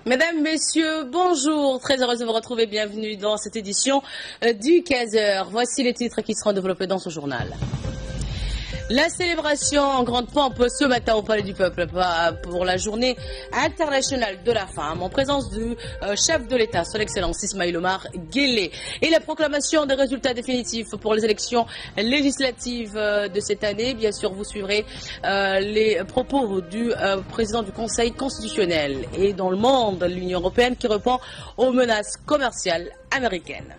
Mesdames, Messieurs, bonjour. Très heureuse de vous retrouver. Bienvenue dans cette édition du 15h. Voici les titres qui seront développés dans ce journal. La célébration en grande pompe ce matin au Palais du Peuple pour la journée internationale de la femme en présence du chef de l'État, son Excellence Ismaïl Omar Guelleh, et la proclamation des résultats définitifs pour les élections législatives de cette année. Bien sûr, vous suivrez les propos du président du Conseil constitutionnel et dans le monde, l'Union européenne qui répond aux menaces commerciales américaines.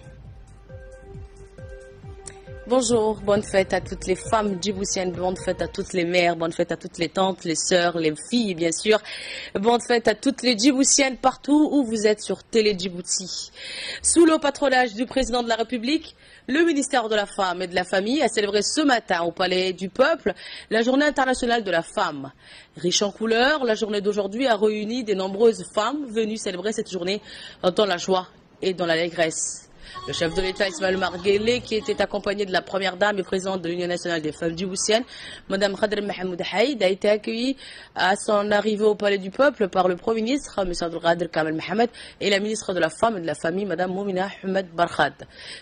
Bonjour, bonne fête à toutes les femmes djiboutiennes, bonne fête à toutes les mères, bonne fête à toutes les tantes, les sœurs, les filles bien sûr. Bonne fête à toutes les djiboutiennes partout où vous êtes sur Télé Djibouti. Sous le patronage du président de la République, le ministère de la Femme et de la Famille a célébré ce matin au Palais du Peuple la journée internationale de la femme. Riche en couleurs, la journée d'aujourd'hui a réuni de nombreuses femmes venues célébrer cette journée dans la joie et dans l'allégresse. Le chef de l'État Ismaïl Omar Guelleh, qui était accompagné de la première dame et présidente de l'Union nationale des femmes djiboutiennes, Mme Khadr Mohamed Haïd, a été accueilli à son arrivée au Palais du Peuple par le Premier ministre, M. Abdelkader Kamel Mohamed, et la ministre de la Femme et de la Famille, Mme Moumina Ahmed Barkhad.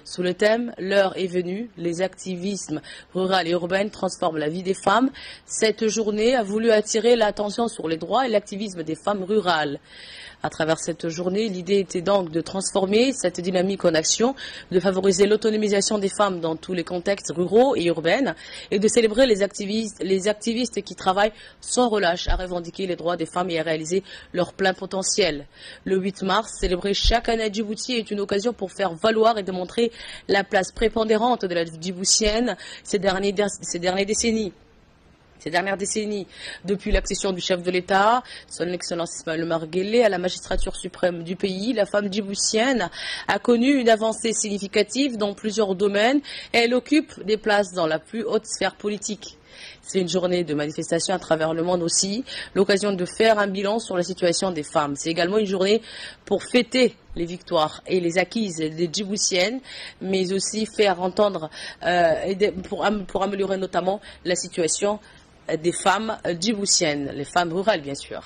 Sous le thème « L'heure est venue, les activismes ruraux et urbains transforment la vie des femmes », cette journée a voulu attirer l'attention sur les droits et l'activisme des femmes rurales. À travers cette journée, l'idée était donc de transformer cette dynamique en action, de favoriser l'autonomisation des femmes dans tous les contextes ruraux et urbains et de célébrer les activistes qui travaillent sans relâche à revendiquer les droits des femmes et à réaliser leur plein potentiel. Le 8 mars, célébré chaque année à Djibouti, est une occasion pour faire valoir et démontrer la place prépondérante de la djiboutienne ces dernières décennies, depuis l'accession du chef de l'État, son Excellence Ismaïl Omar Guelleh, à la magistrature suprême du pays, la femme djiboutienne a connu une avancée significative dans plusieurs domaines et elle occupe des places dans la plus haute sphère politique. C'est une journée de manifestation à travers le monde aussi, l'occasion de faire un bilan sur la situation des femmes. C'est également une journée pour fêter les victoires et les acquises des djiboutiennes, mais aussi faire entendre, pour améliorer notamment la situation des femmes djiboutiennes, les femmes rurales bien sûr.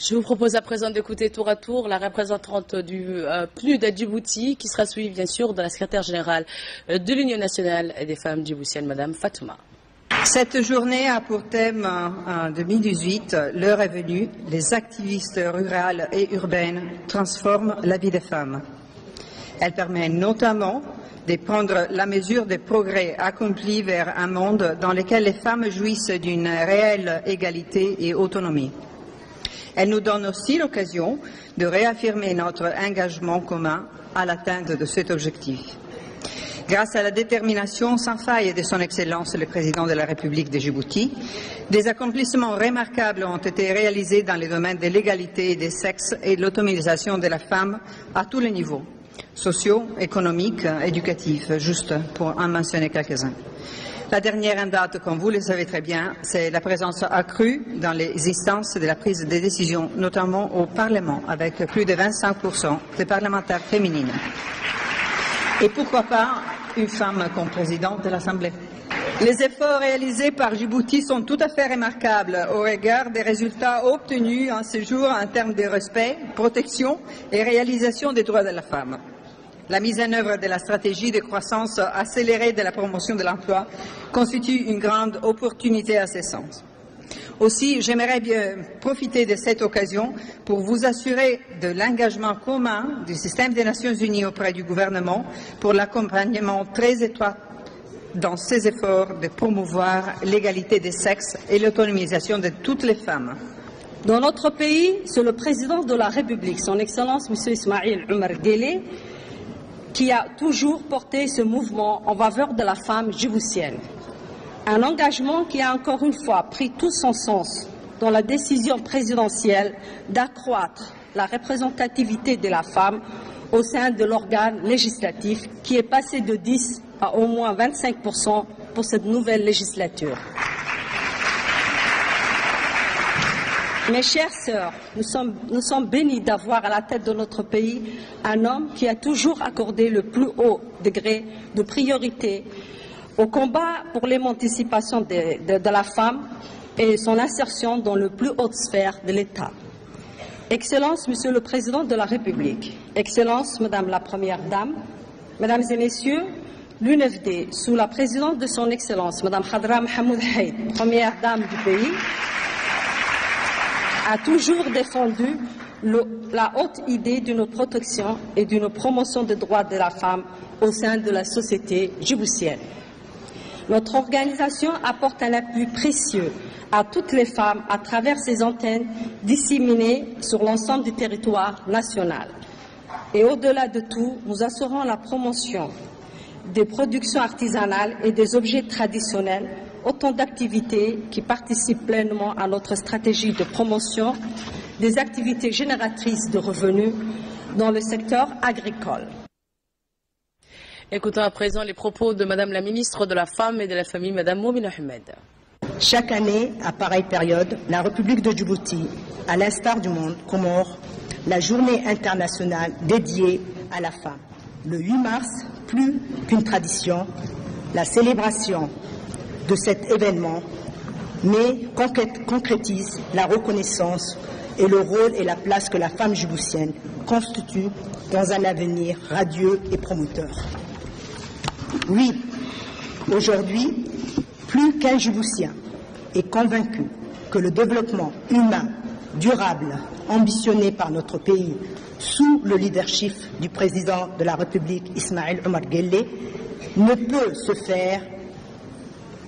Je vous propose à présent d'écouter tour à tour la représentante du PNUD à Djibouti, qui sera suivie bien sûr de la secrétaire générale de l'Union nationale des femmes djiboutiennes, Mme Fatouma. Cette journée a pour thème 2018, l'heure est venue, les activistes rurales et urbaines transforment la vie des femmes. Elle permet notamment de prendre la mesure des progrès accomplis vers un monde dans lequel les femmes jouissent d'une réelle égalité et autonomie. Elle nous donne aussi l'occasion de réaffirmer notre engagement commun à l'atteinte de cet objectif. Grâce à la détermination sans faille de son Excellence le Président de la République de Djibouti, des accomplissements remarquables ont été réalisés dans les domaines de l'égalité des sexes et de l'autonomisation de la femme à tous les niveaux, sociaux, économiques, éducatifs, juste pour en mentionner quelques-uns. La dernière en date, comme vous le savez très bien, c'est la présence accrue dans les instances de la prise de décision, notamment au Parlement, avec plus de 25% de parlementaires féminines. Et pourquoi pas une femme comme présidente de l'Assemblée? Les efforts réalisés par Djibouti sont tout à fait remarquables au regard des résultats obtenus en ce jour en termes de respect, protection et réalisation des droits de la femme. La mise en œuvre de la stratégie de croissance accélérée de la promotion de l'emploi constitue une grande opportunité à ce sens. Aussi, j'aimerais bien profiter de cette occasion pour vous assurer de l'engagement commun du système des Nations Unies auprès du gouvernement pour l'accompagnement très étroit dans ses efforts de promouvoir l'égalité des sexes et l'autonomisation de toutes les femmes. Dans notre pays, c'est le président de la République, son Excellence M. Ismail Omar Guelleh, qui a toujours porté ce mouvement en faveur de la femme djiboutienne. Un engagement qui a encore une fois pris tout son sens dans la décision présidentielle d'accroître la représentativité de la femme au sein de l'organe législatif qui est passé de 10 à au moins 25% pour cette nouvelle législature. Mes chères sœurs, nous sommes bénis d'avoir à la tête de notre pays un homme qui a toujours accordé le plus haut degré de priorité au combat pour l'émancipation de la femme et son insertion dans les plus hautes sphères de l'État. Excellence, Monsieur le Président de la République, Excellence, Madame la Première Dame, Mesdames et Messieurs, l'UNFD, sous la présidence de son Excellence, Madame Khadra Mohamed Haït, Première Dame du pays, a toujours défendu la haute idée d'une protection et d'une promotion des droits de la femme au sein de la société djiboutienne. Notre organisation apporte un appui précieux à toutes les femmes à travers ses antennes disséminées sur l'ensemble du territoire national. Et au-delà de tout, nous assurons la promotion des productions artisanales et des objets traditionnels, autant d'activités qui participent pleinement à notre stratégie de promotion des activités génératrices de revenus dans le secteur agricole. Écoutons à présent les propos de Madame la ministre de la Femme et de la Famille, Madame Moumine Ahmed. Chaque année, à pareille période, la République de Djibouti, à l'instar du monde, commémore la journée internationale dédiée à la femme. Le 8 mars, plus qu'une tradition, la célébration de cet événement, mais concrétise la reconnaissance et le rôle et la place que la femme djiboutienne constitue dans un avenir radieux et promoteur. Oui, aujourd'hui, plus qu'un Djiboutien est convaincu que le développement humain durable ambitionné par notre pays sous le leadership du président de la République Ismail Omar Guelleh ne peut se faire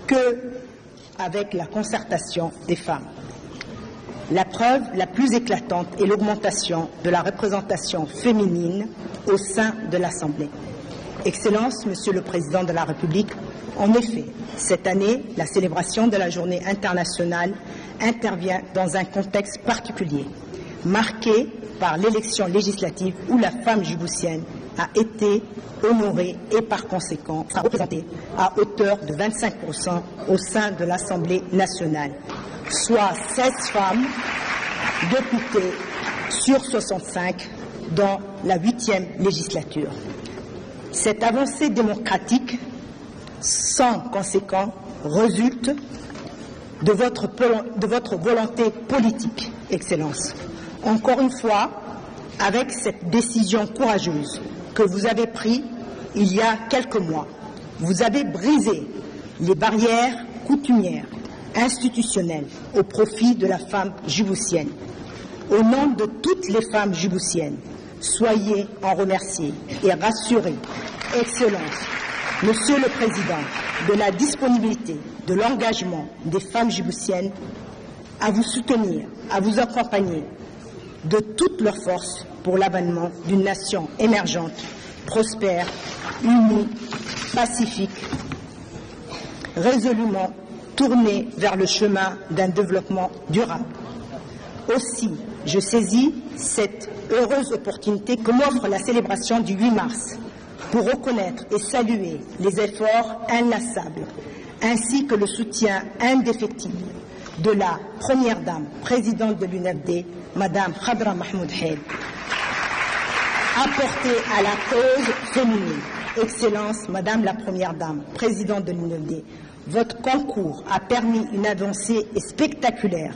qu'avec la concertation des femmes. La preuve la plus éclatante est l'augmentation de la représentation féminine au sein de l'Assemblée. Excellence, Monsieur le Président de la République, en effet, cette année, la célébration de la Journée internationale intervient dans un contexte particulier, marqué par l'élection législative où la femme djiboutienne a été honorée et par conséquent sera représentée à hauteur de 25% au sein de l'Assemblée nationale, soit 16 femmes députées sur 65 dans la 8e législature. Cette avancée démocratique, sans conséquent, résulte de votre volonté politique, Excellence. Encore une fois, avec cette décision courageuse que vous avez prise il y a quelques mois, vous avez brisé les barrières coutumières, institutionnelles au profit de la femme djiboutienne. Au nom de toutes les femmes djiboutiennes, soyez en remerciés et rassurés, Excellence, Monsieur le Président, de la disponibilité, de l'engagement des femmes djiboutiennes à vous soutenir, à vous accompagner de toutes leurs forces pour l'avènement d'une nation émergente, prospère, unie, pacifique, résolument tournée vers le chemin d'un développement durable. Aussi, je saisis cette heureuse opportunité que m'offre la célébration du 8 mars pour reconnaître et saluer les efforts inlassables ainsi que le soutien indéfectible de la Première Dame, présidente de l'UNFD, Madame Khadra Mahmoud Haïd, apporté à la cause féminine. Excellence, Madame la Première Dame, présidente de l'UNFD, votre concours a permis une avancée spectaculaire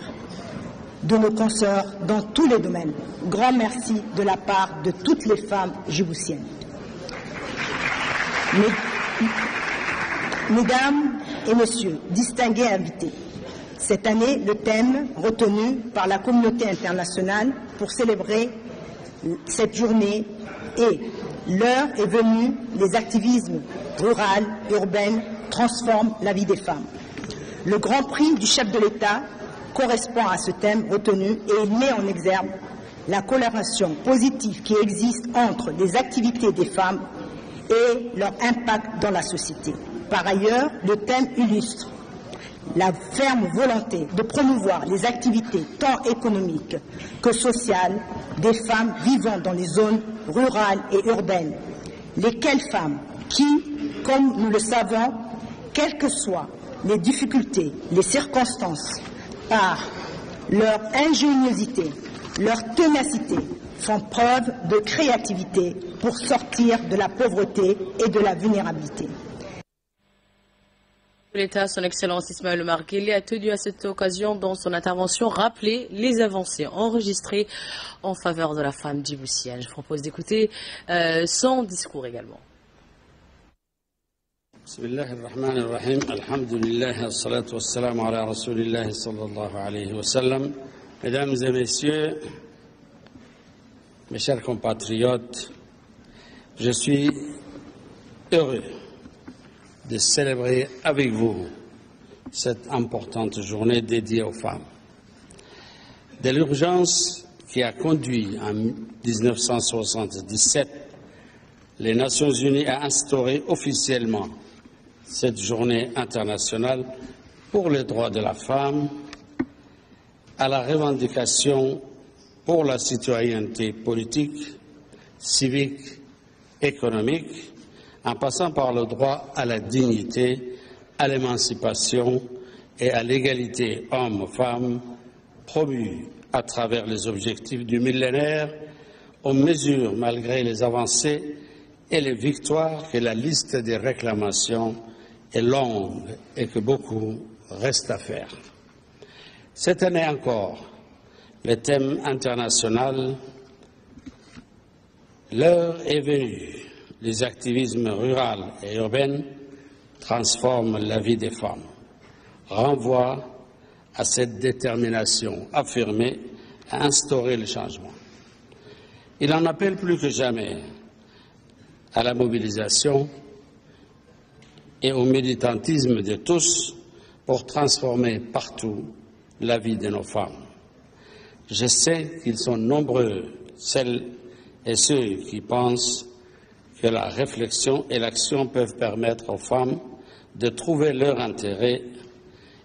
de nos consoeurs dans tous les domaines. Grand merci de la part de toutes les femmes djiboutiennes. Mesdames et messieurs, distingués invités, cette année, le thème retenu par la communauté internationale pour célébrer cette journée est « L'heure est venue, les activismes rural, urbains transforment la vie des femmes ». Le grand prix du chef de l'État correspond à ce thème retenu et il met en exergue la collaboration positive qui existe entre les activités des femmes et leur impact dans la société. Par ailleurs, le thème illustre la ferme volonté de promouvoir les activités tant économiques que sociales des femmes vivant dans les zones rurales et urbaines, lesquelles femmes qui, comme nous le savons, quelles que soient les difficultés, les circonstances, par leur ingéniosité, leur ténacité, font preuve de créativité pour sortir de la pauvreté et de la vulnérabilité. L'État, son Excellence Ismaël Omar Guelleh, a tenu à cette occasion, dans son intervention, rappeler les avancées enregistrées en faveur de la femme djiboutienne. Je propose d'écouter son discours également. Bismillahirrahmanirrahim. Alhamdulillah, assalatu wassalamu ala rasulillah sallallahu alayhi wa sallam. Mesdames et messieurs, mes chers compatriotes, je suis heureux de célébrer avec vous cette importante journée dédiée aux femmes. De l'urgence qui a conduit en 1977 les Nations Unies à instaurer officiellement cette journée internationale pour les droits de la femme, à la revendication pour la citoyenneté politique, civique, économique, en passant par le droit à la dignité, à l'émancipation et à l'égalité hommes-femmes, promus à travers les objectifs du millénaire, on mesure, malgré les avancées et les victoires, que la liste des réclamations est longue et que beaucoup reste à faire. Cette année encore, le thème international « L'heure est venue ». Les activismes ruraux et urbains transforment la vie des femmes, renvoient à cette détermination affirmée à instaurer le changement. Il en appelle plus que jamais à la mobilisation et au militantisme de tous pour transformer partout la vie de nos femmes. Je sais qu'ils sont nombreux, celles et ceux qui pensent que la réflexion et l'action peuvent permettre aux femmes de trouver leur intérêt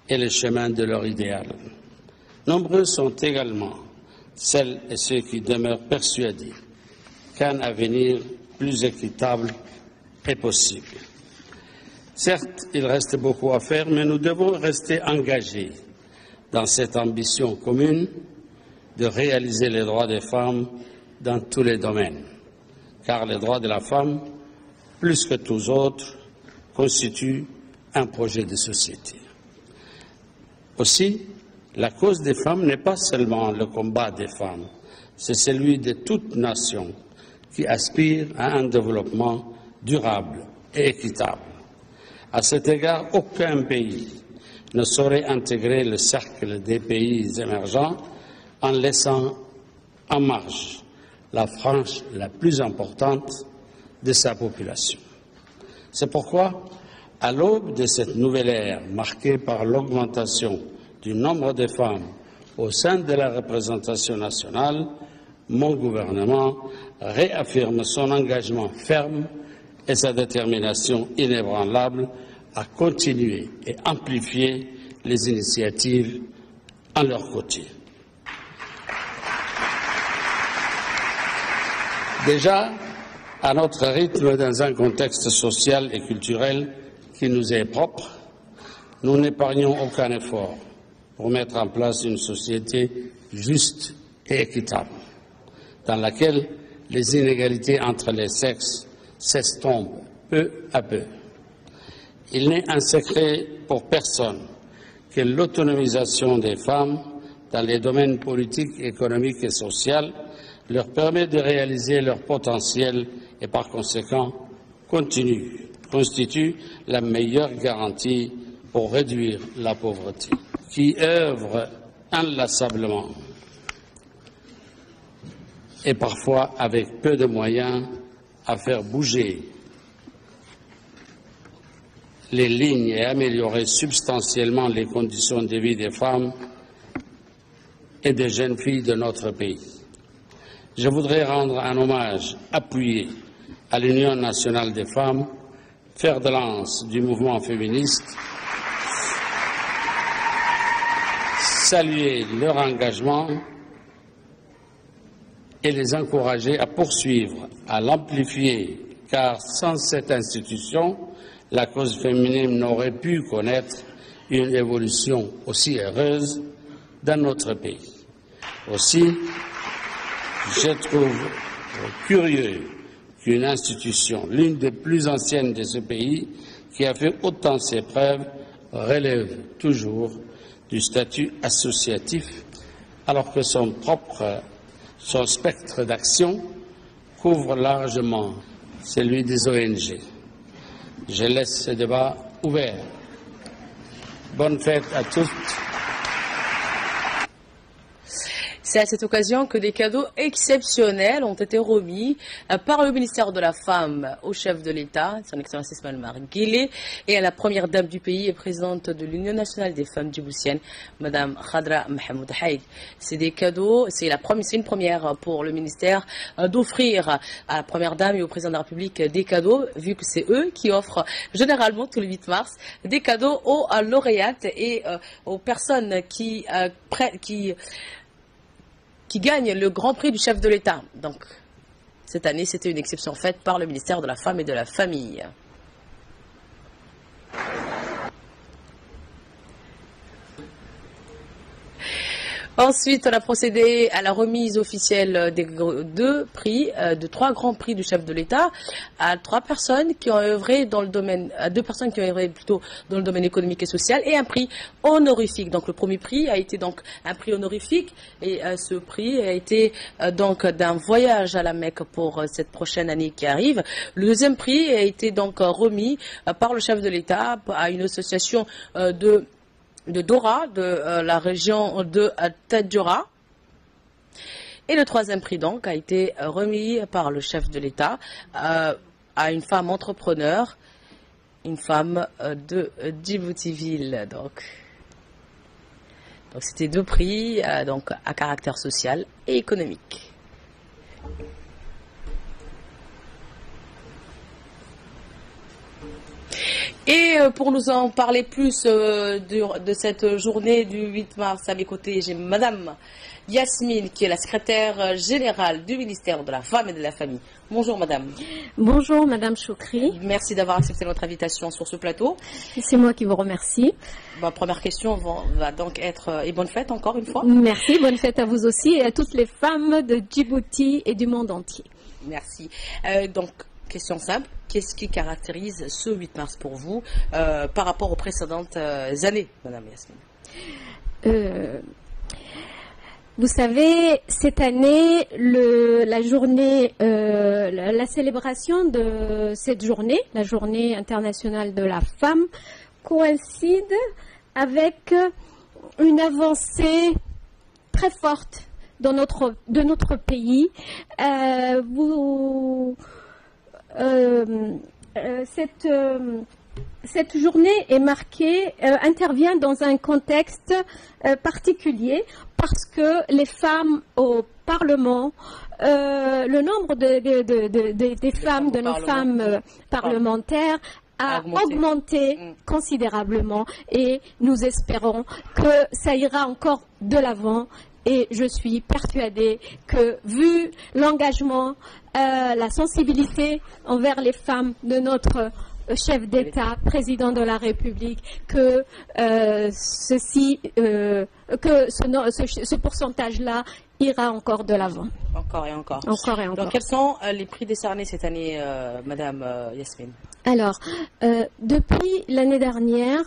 et le chemin de leur idéal. Nombreux sont également celles et ceux qui demeurent persuadés qu'un avenir plus équitable est possible. Certes, il reste beaucoup à faire, mais nous devons rester engagés dans cette ambition commune de réaliser les droits des femmes dans tous les domaines. Car les droits de la femme, plus que tous autres, constituent un projet de société. Aussi, la cause des femmes n'est pas seulement le combat des femmes, c'est celui de toute nation qui aspire à un développement durable et équitable. À cet égard, aucun pays ne saurait intégrer le cercle des pays émergents en laissant en marge la frange la plus importante de sa population. C'est pourquoi, à l'aube de cette nouvelle ère marquée par l'augmentation du nombre de femmes au sein de la représentation nationale, mon gouvernement réaffirme son engagement ferme et sa détermination inébranlable à continuer et amplifier les initiatives à leur côté. Déjà, à notre rythme, dans un contexte social et culturel qui nous est propre, nous n'épargnons aucun effort pour mettre en place une société juste et équitable, dans laquelle les inégalités entre les sexes s'estompent peu à peu. Il n'est un secret pour personne que l'autonomisation des femmes dans les domaines politiques, économiques et sociaux leur permet de réaliser leur potentiel et par conséquent constitue la meilleure garantie pour réduire la pauvreté. Qui œuvre inlassablement et parfois avec peu de moyens à faire bouger les lignes et améliorer substantiellement les conditions de vie des femmes et des jeunes filles de notre pays. Je voudrais rendre un hommage appuyé à l'Union nationale des femmes, fer de lance du mouvement féministe, saluer leur engagement et les encourager à poursuivre, à l'amplifier, car sans cette institution, la cause féminine n'aurait pu connaître une évolution aussi heureuse dans notre pays. Aussi, je trouve curieux qu'une institution, l'une des plus anciennes de ce pays, qui a fait autant ses preuves, relève toujours du statut associatif, alors que son spectre d'action couvre largement celui des ONG. Je laisse ce débat ouvert. Bonne fête à toutes. C'est à cette occasion que des cadeaux exceptionnels ont été remis par le ministère de la Femme au chef de l'État, son Excellence Ismaël Omar Guelleh, et à la première dame du pays et présidente de l'Union nationale des femmes djiboutiennes, Madame Khadra Mahmoud Haïd. C'est des cadeaux, c'est une première pour le ministère d'offrir à la première dame et au président de la République des cadeaux, vu que c'est eux qui offrent généralement tous les 8 mars des cadeaux aux lauréates et aux personnes qui gagne le Grand Prix du chef de l'État. Donc, cette année, c'était une exception faite par le ministère de la Femme et de la Famille. Ensuite, on a procédé à la remise officielle des 3 grands prix du chef de l'État à 3 personnes qui ont œuvré dans le domaine, à 2 personnes qui ont œuvré plutôt dans le domaine économique et social, et un prix honorifique. Donc, le premier prix a été donc un prix honorifique, et ce prix a été donc d'un voyage à la Mecque pour cette prochaine année qui arrive. Le deuxième prix a été donc remis par le chef de l'État à une association de Dora, de la région de Tadjoura. Et le troisième prix donc a été remis par le chef de l'État à une femme entrepreneur, une femme de Djibouti-Ville. Donc c'était 2 prix donc à caractère social et économique. Et pour nous en parler plus de cette journée du 8 mars, à mes côtés, j'ai Madame Yasmine, qui est la secrétaire générale du ministère de la Femme et de la Famille. Bonjour Madame. Bonjour Madame Choukri. Merci d'avoir accepté notre invitation sur ce plateau. C'est moi qui vous remercie. Ma première question va donc être, et bonne fête encore une fois. Merci, bonne fête à vous aussi et à toutes les femmes de Djibouti et du monde entier. Merci. Donc, question simple, qu'est-ce qui caractérise ce 8 mars pour vous par rapport aux précédentes années, Madame Yasmine? Vous savez, cette année, la célébration de cette journée, la journée internationale de la femme, coïncide avec une avancée très forte de notre pays. Cette journée est marquée, intervient dans un contexte particulier parce que les femmes au Parlement, le nombre des femmes, de nos femmes parlementaires a augmenté considérablement et nous espérons que ça ira encore de l'avant. Et je suis persuadée que, vu l'engagement, la sensibilité envers les femmes de notre chef d'État, président de la République, que ce pourcentage-là ira encore de l'avant. Encore et encore. Encore et encore. Donc, quels sont les prix décernés cette année, Madame Yasmine? Alors, depuis l'année dernière,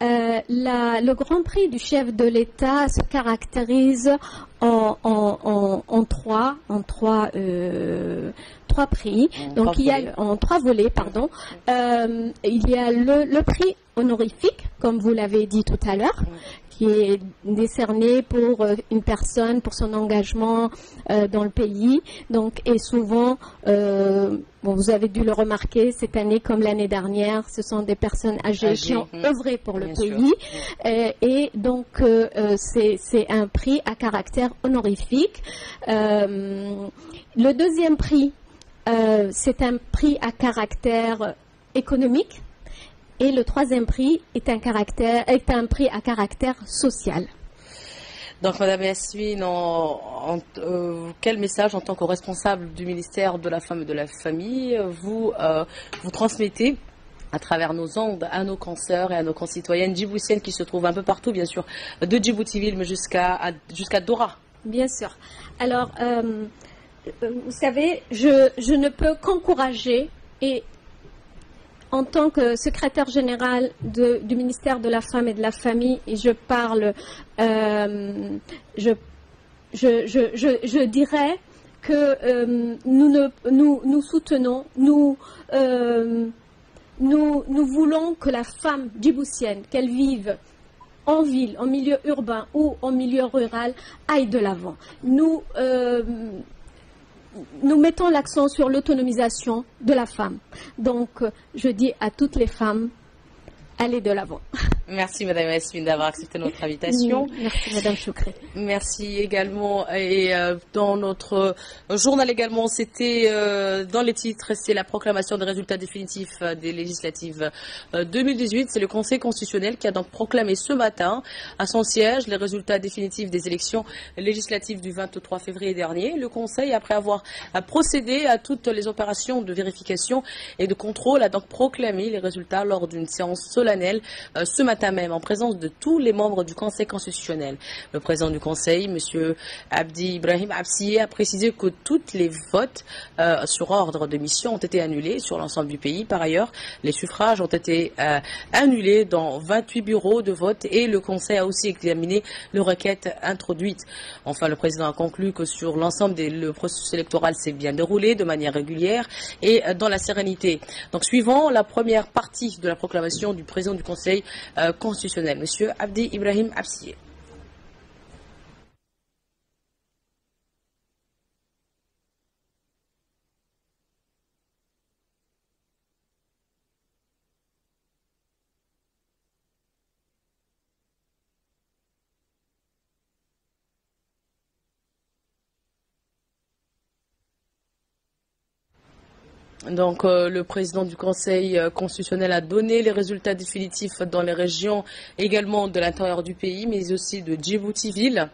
le Grand Prix du chef de l'État se caractérise en trois prix. Donc il y a en trois volets, pardon. Il y a le prix honorifique, comme vous l'avez dit tout à l'heure, qui est décerné pour une personne, pour son engagement dans le pays. Donc, et souvent, vous avez dû le remarquer, cette année comme l'année dernière, ce sont des personnes âgées qui ont œuvré pour le pays. Et donc, c'est un prix à caractère honorifique. Le deuxième prix, c'est un prix à caractère économique. Et le troisième prix est un prix à caractère social. Donc, Madame Yasmine, quel message en tant que responsable du ministère de la Femme et de la Famille vous transmettez à travers nos ondes à nos consoeurs et à nos concitoyennes djiboutiennes qui se trouvent un peu partout, bien sûr, de Djibouti-Ville, mais jusqu'à Dora? Bien sûr. Alors, vous savez, je ne peux qu'encourager et en tant que secrétaire général du ministère de la Femme et de la Famille, et je parle, je dirais que nous soutenons, nous voulons que la femme djiboutienne, qu'elle vive en ville, en milieu urbain ou en milieu rural, aille de l'avant. Nous mettons l'accent sur l'autonomisation de la femme. Donc, je dis à toutes les femmes, allez de l'avant. Merci Madame Yasmine d'avoir accepté notre invitation. Merci Madame Choukri. Merci également. Et dans notre journal également, c'était dans les titres, c'est la proclamation des résultats définitifs des législatives 2018. C'est le Conseil constitutionnel qui a donc proclamé ce matin à son siège les résultats définitifs des élections législatives du 23 février dernier. Le Conseil, après avoir procédé à toutes les opérations de vérification et de contrôle, a donc proclamé les résultats lors d'une séance solennelle ce matin même, en présence de tous les membres du Conseil constitutionnel. Le président du Conseil, M. Abdi Ibrahim Absiye, a précisé que tous les votes sur ordre de mission ont été annulés sur l'ensemble du pays. Par ailleurs, les suffrages ont été annulés dans 28 bureaux de vote et le Conseil a aussi examiné les requêtes introduites. Enfin, le président a conclu que sur l'ensemble le processus électoral s'est bien déroulé de manière régulière et dans la sérénité. Donc, suivant la première partie de la proclamation du président du Conseil constitutionnel, M. Abdi Ibrahim Absiye. Donc, le président du Conseil constitutionnel a donné les résultats définitifs dans les régions également de l'intérieur du pays, mais aussi de Djibouti-Ville.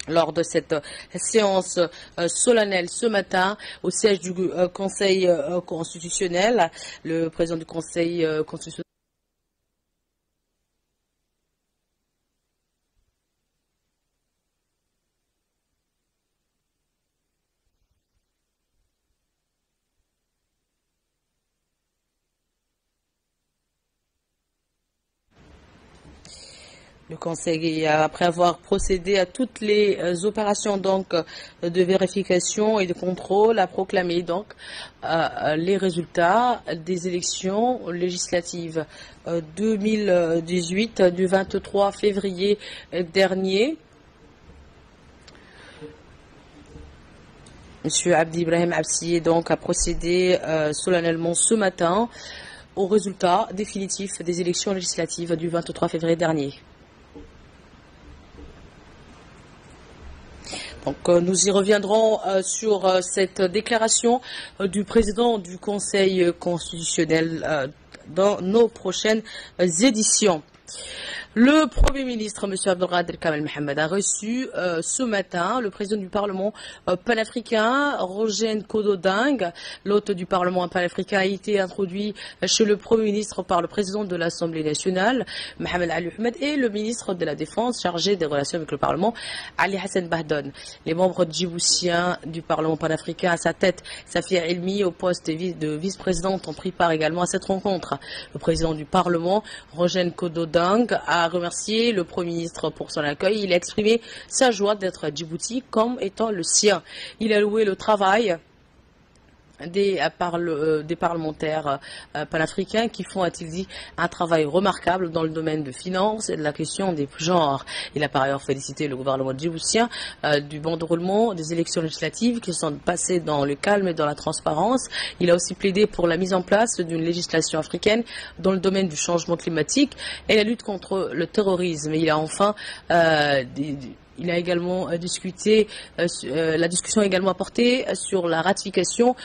Lors de cette séance solennelle ce matin au siège du Conseil constitutionnel, le président du Conseil constitutionnel Le Conseil, après avoir procédé à toutes les opérations donc de vérification et de contrôle, a proclamé donc les résultats des élections législatives 2018 du 23 février dernier. M. Abdi Ibrahim Absiye donc a procédé solennellement ce matin aux résultats définitifs des élections législatives du 23 février dernier. Donc, nous y reviendrons sur cette déclaration du président du Conseil constitutionnel dans nos prochaines éditions. Le Premier ministre, M. Abdelkader Kamel Mohamed, a reçu ce matin le président du Parlement panafricain, Roger Nkodo Deng. L'hôte du Parlement panafricain a été introduit chez le Premier ministre par le président de l'Assemblée nationale, Mohamed Ali Ahmed, et le ministre de la Défense chargé des relations avec le Parlement, Ali Hassan Bahdon. Les membres djiboutiens du Parlement panafricain, à sa tête, Safia Elmi, au poste de vice-présidente, ont pris part également à cette rencontre. Le président du Parlement, Roger Nkodo Deng, a remercié le Premier ministre pour son accueil. Il a exprimé sa joie d'être à Djibouti comme étant le sien. Il a loué le travail des parlementaires panafricains qui font, a-t-il dit, un travail remarquable dans le domaine de finances et de la question des genres. Il a par ailleurs félicité le gouvernement djiboutien du bon déroulement des élections législatives qui sont passées dans le calme et dans la transparence. Il a aussi plaidé pour la mise en place d'une législation africaine dans le domaine du changement climatique et la lutte contre le terrorisme. Il a enfin il a également discuté, la discussion a également porté sur la ratification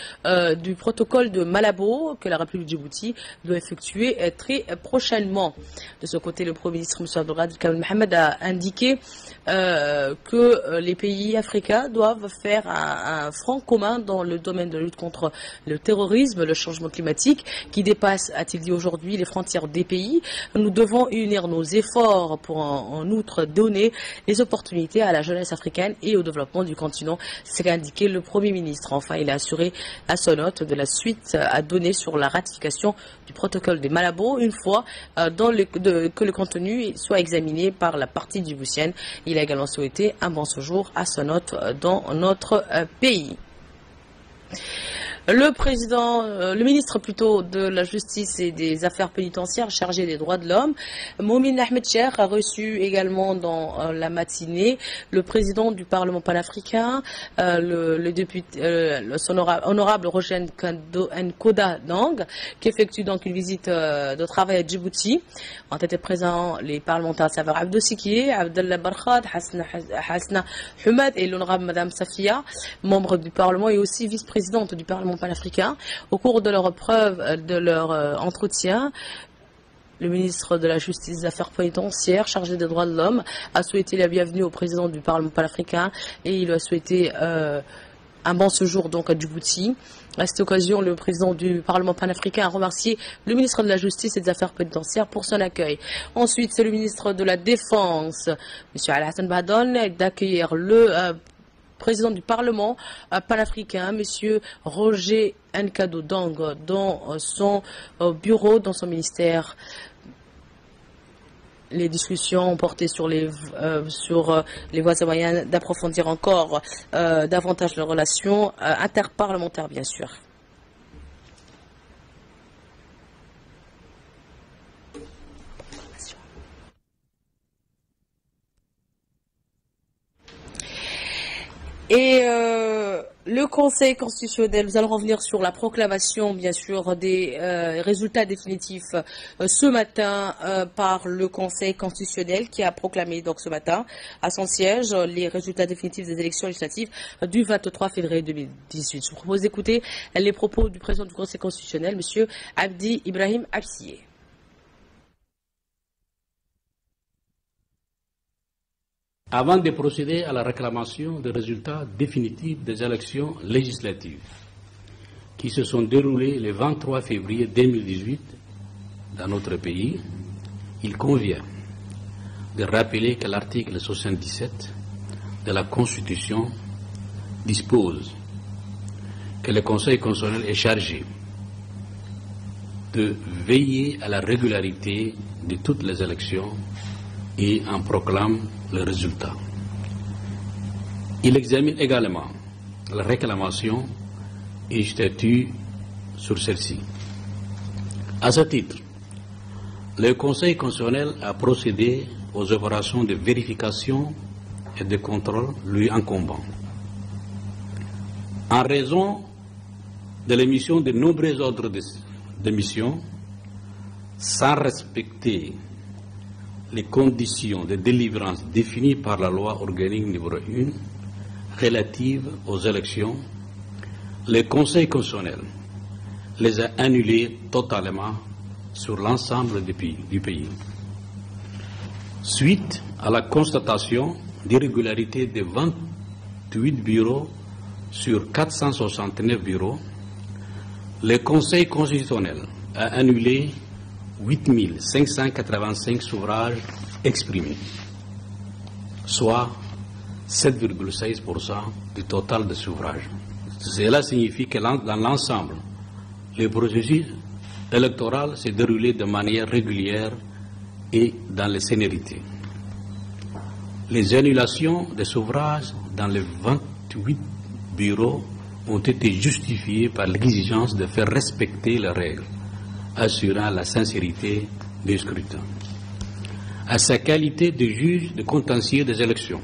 du protocole de Malabo que la République de Djibouti doit effectuer très prochainement. De ce côté, le Premier ministre, M. Abdelkader Kamel Mohamed, a indiqué que les pays africains doivent faire un front commun dans le domaine de la lutte contre le terrorisme, le changement climatique, qui dépasse, a-t-il dit aujourd'hui, les frontières des pays. Nous devons unir nos efforts pour en outre donner les opportunités à la jeunesse africaine et au développement du continent, c'est qu'a indiqué le Premier ministre. Enfin, il a assuré à son hôte de la suite à donner sur la ratification du protocole de Malabo une fois que le contenu soit examiné par la partie djiboutienne. Il a également souhaité un bon séjour à son hôte dans notre pays. Le ministre plutôt de la Justice et des Affaires pénitentiaires chargé des droits de l'homme, Momin Ahmed Cheikh, a reçu également dans la matinée le président du Parlement panafricain, le député, son honorable Roger Nkodo Deng, qui effectue donc une visite de travail à Djibouti. Ont été présents les parlementaires, à savoir Abdou Sikye, Abdallah Barkhad, Hasna Humad et l'honorable Madame Safia, membre du Parlement et aussi vice-présidente du Parlement panafricain. Au cours de leur entretien, le ministre de la Justice et des Affaires pénitentiaires, chargé des droits de l'homme, a souhaité la bienvenue au président du Parlement panafricain et il a souhaité un bon séjour donc à Djibouti. À cette occasion, le président du Parlement panafricain a remercié le ministre de la Justice et des Affaires pénitentiaires pour son accueil. Ensuite, c'est le ministre de la Défense, M. Ali Hassan Bahdon, d'accueillir le président du Parlement panafricain, M. Roger Nkodo Deng, dans son bureau, dans son ministère. Les discussions ont porté sur les voies et moyens d'approfondir encore davantage les relations interparlementaires, bien sûr. Et le Conseil constitutionnel, nous allons revenir sur la proclamation, bien sûr, des résultats définitifs ce matin par le Conseil constitutionnel qui a proclamé donc ce matin à son siège les résultats définitifs des élections législatives du 23 février 2018. Je vous propose d'écouter les propos du président du Conseil constitutionnel, M. Abdi Ibrahim Absiye. Avant de procéder à la réclamation des résultats définitifs des élections législatives qui se sont déroulées le 23 février 2018 dans notre pays, il convient de rappeler que l'article 77 de la Constitution dispose que le Conseil constitutionnel est chargé de veiller à la régularité de toutes les élections et en proclame le résultat. Il examine également la réclamation et statue sur celle-ci. À ce titre, le Conseil constitutionnel a procédé aux opérations de vérification et de contrôle lui incombant. En raison de l'émission de nombreux ordres de mission, sans respecter les conditions de délivrance définies par la loi organique numéro 1 relative aux élections, le Conseil constitutionnel les a annulées totalement sur l'ensemble du pays. Suite à la constatation d'irrégularité de 28 bureaux sur 469 bureaux, le Conseil constitutionnel a annulé 8 585 suffrages exprimés, soit 7,16% du total de suffrages. Cela signifie que dans l'ensemble, le processus électoral s'est déroulé de manière régulière et dans les célérités. Les annulations des suffrages dans les 28 bureaux ont été justifiées par l'exigence de faire respecter les règles, assurant la sincérité des scrutins. À sa qualité de juge de contentieux des élections,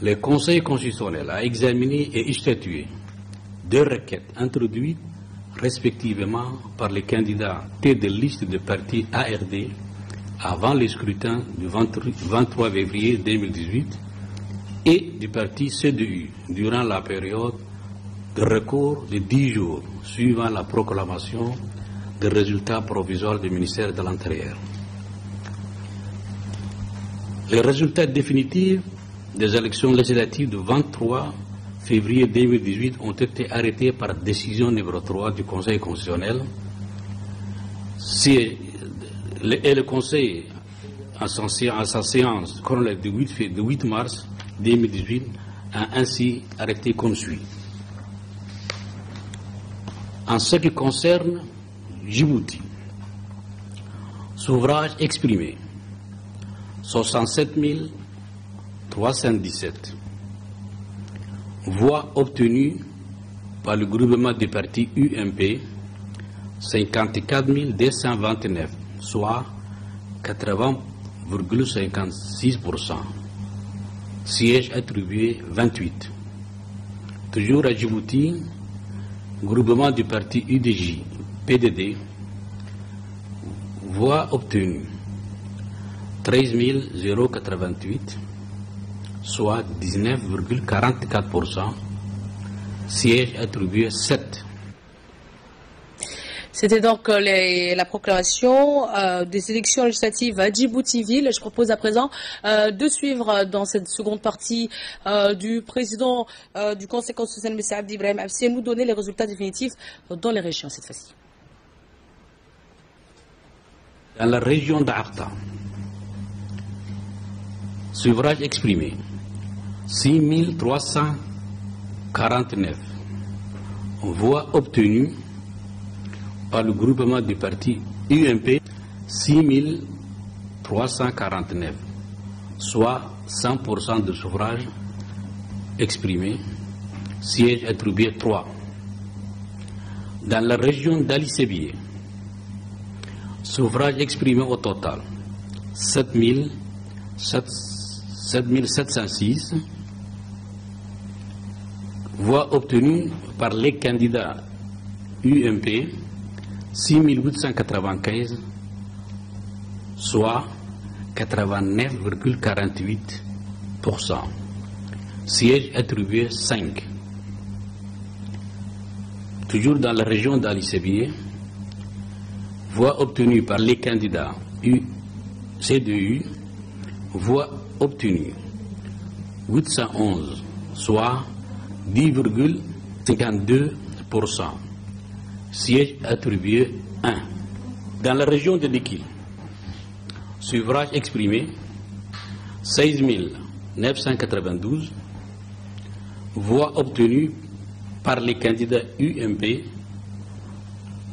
le Conseil constitutionnel a examiné et statué 2 requêtes introduites respectivement par les candidats tête de liste de parti ARD avant les scrutins du 23 février 2018 et du parti CDU durant la période de recours de 10 jours suivant la proclamation des résultats provisoires du ministère de l'Intérieur. Les résultats définitifs des élections législatives du 23 février 2018 ont été arrêtés par décision numéro 3 du Conseil constitutionnel. Et le Conseil, en sa séance coronaire du 8 mars 2018, a ainsi arrêté comme suit. En ce qui concerne Djibouti, suffrages exprimés 67 317, voix obtenues par le groupement des partis UMP 54 229, soit 80,56%. Sièges attribués 28. Toujours à Djibouti, groupement du parti UDJ PDD, voix obtenues 13 088, soit 19,44%. Sièges attribués 7. C'était donc la proclamation des élections législatives à Djibouti-Ville. Je propose à présent de suivre dans cette seconde partie du président du Conseil constitutionnel, M. Abdi Ibrahim Absi, nous donner les résultats définitifs dans les régions cette fois-ci. Dans la région d'Arta, suffrages exprimés 6 349, voix obtenues par le groupement du parti UMP 6 349, soit 100% de suffrages exprimés, sièges attribués 3. Dans la région d'Ali Sébié, suffrages exprimés au total 7 706, voix obtenues par les candidats UMP 6 895, soit 89,48%. Sièges attribués 5. Toujours dans la région d'Ali Sébié, voix obtenues par les candidats CDU, voix obtenues 811, soit 10,52%. Siège attribué 1. Dans la région de Likil, suffrages exprimés 16 992, voix obtenues par les candidats UMP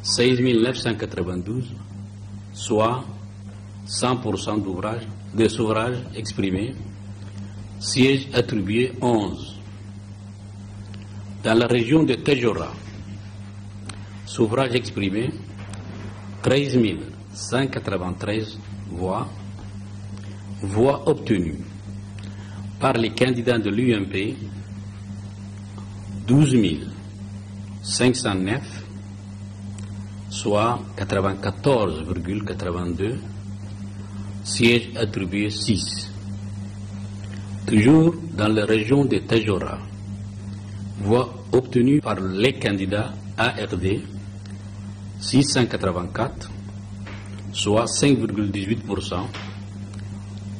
16 992, soit 100% des suffrages exprimés, sièges attribués 11. Dans la région de Tejora, suffrages exprimés 13 193 voix, voix obtenues par les candidats de l'UMP 12 509, soit 94,82, sièges attribués 6. Toujours dans la région de Tejora, voix obtenues par les candidats ARD 684, soit 5,18%,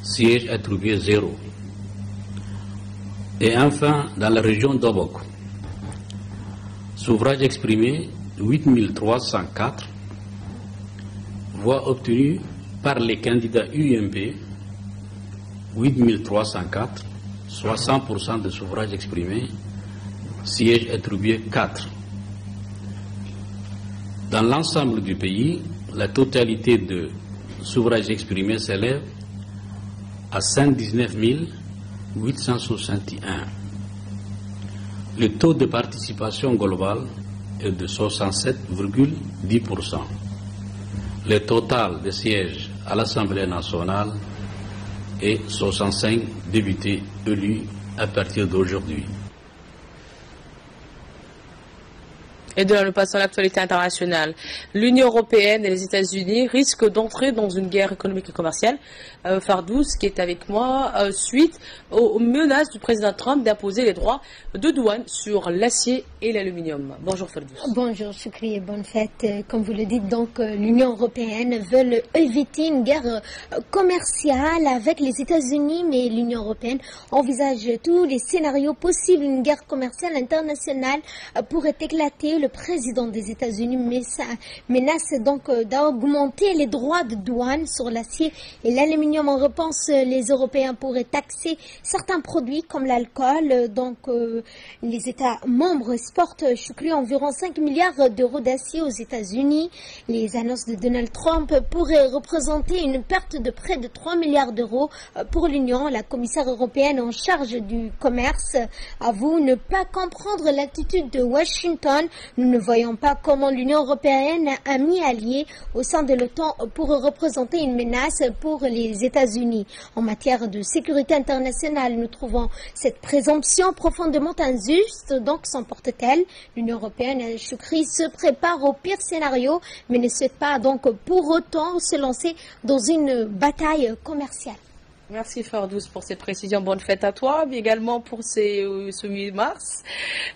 siège attribué 0. Et enfin, dans la région d'Obok, suffrage exprimé 8304, voix obtenues par les candidats UMP 8304, soit 100% de suffrage exprimé, siège attribué 4. Dans l'ensemble du pays, la totalité de suffrages exprimés s'élève à 119 861. Le taux de participation globale est de 67,10%. Le total de sièges à l'Assemblée nationale est 65 députés élus à partir d'aujourd'hui. Et de là, nous passons à l'actualité internationale. L'Union européenne et les États-Unis risquent d'entrer dans une guerre économique et commerciale. Fardous, qui est avec moi, suite aux menaces du président Trump d'imposer les droits de douane sur l'acier et l'aluminium. Bonjour Fardous. Bonjour Choukri et bonne fête. Comme vous le dites, donc l'Union européenne veut éviter une guerre commerciale avec les États-Unis, mais l'Union européenne envisage tous les scénarios possibles. Une guerre commerciale internationale pourrait éclater. Le président des États-Unis menace donc d'augmenter les droits de douane sur l'acier et l'aluminium. En réponse, les Européens pourraient taxer certains produits comme l'alcool. Donc, les États membres exportent environ 5 milliards d'euros d'acier aux États-Unis. Les annonces de Donald Trump pourraient représenter une perte de près de 3 milliards d'euros pour l'Union. La commissaire européenne en charge du commerce avoue ne pas comprendre l'attitude de Washington. Nous ne voyons pas comment l'Union européenne, ami allié au sein de l'OTAN, pourrait représenter une menace pour les États-Unis. En matière de sécurité internationale, nous trouvons cette présomption profondément injuste, donc s'emporte-t-elle. L'Union européenne, Choukri, se prépare au pire scénario, mais ne souhaite pas donc pour autant se lancer dans une bataille commerciale. Merci Fardous pour ces précisions. Bonne fête à toi, mais également pour ce 8 mars.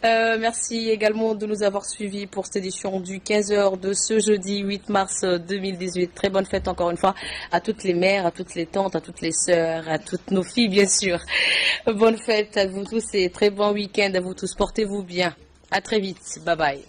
Merci également de nous avoir suivis pour cette édition du 15h de ce jeudi 8 mars 2018. Très bonne fête encore une fois à toutes les mères, à toutes les tantes, à toutes les sœurs, à toutes nos filles bien sûr. Bonne fête à vous tous et très bon week-end à vous tous. Portez-vous bien. À très vite. Bye bye.